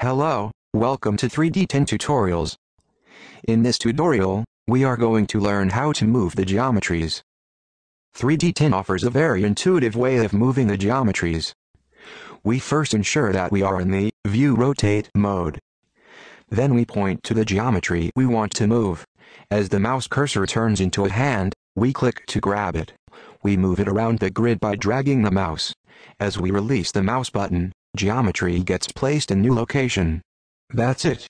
Hello, welcome to 3D10 Tutorials. In this tutorial, we are going to learn how to move the geometries. 3D10 offers a very intuitive way of moving the geometries. We first ensure that we are in the View Rotate mode. Then we point to the geometry we want to move. As the mouse cursor turns into a hand, we click to grab it. We move it around the grid by dragging the mouse. As we release the mouse button, geometry gets placed in new location. That's it.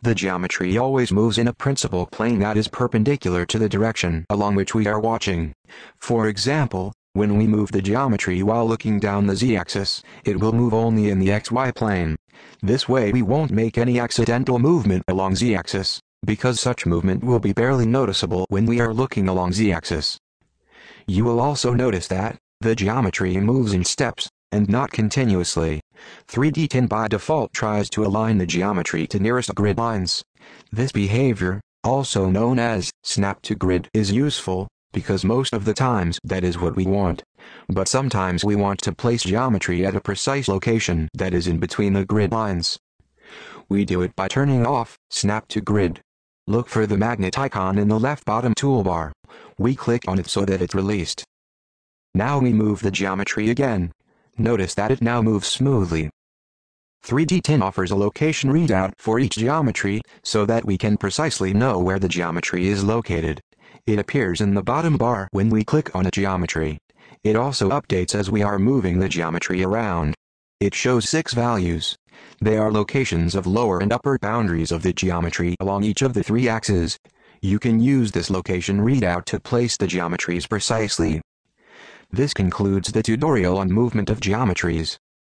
The geometry always moves in a principal plane that is perpendicular to the direction along which we are watching. For example, when we move the geometry while looking down the z-axis, it will move only in the xy plane. This way we won't make any accidental movement along z-axis, because such movement will be barely noticeable when we are looking along z-axis. You will also notice that the geometry moves in steps, and not continuously. 3D10 by default tries to align the geometry to nearest grid lines. This behavior, also known as snap to grid, is useful, because most of the times that is what we want. But sometimes we want to place geometry at a precise location that is in between the grid lines. We do it by turning off snap to grid. Look for the magnet icon in the left bottom toolbar. We click on it so that it's released. Now we move the geometry again. Notice that it now moves smoothly. 3D10 offers a location readout for each geometry, so that we can precisely know where the geometry is located. It appears in the bottom bar when we click on a geometry. It also updates as we are moving the geometry around. It shows 6 values. They are locations of lower and upper boundaries of the geometry along each of the 3 axes. You can use this location readout to place the geometries precisely. This concludes the tutorial on movement of geometries.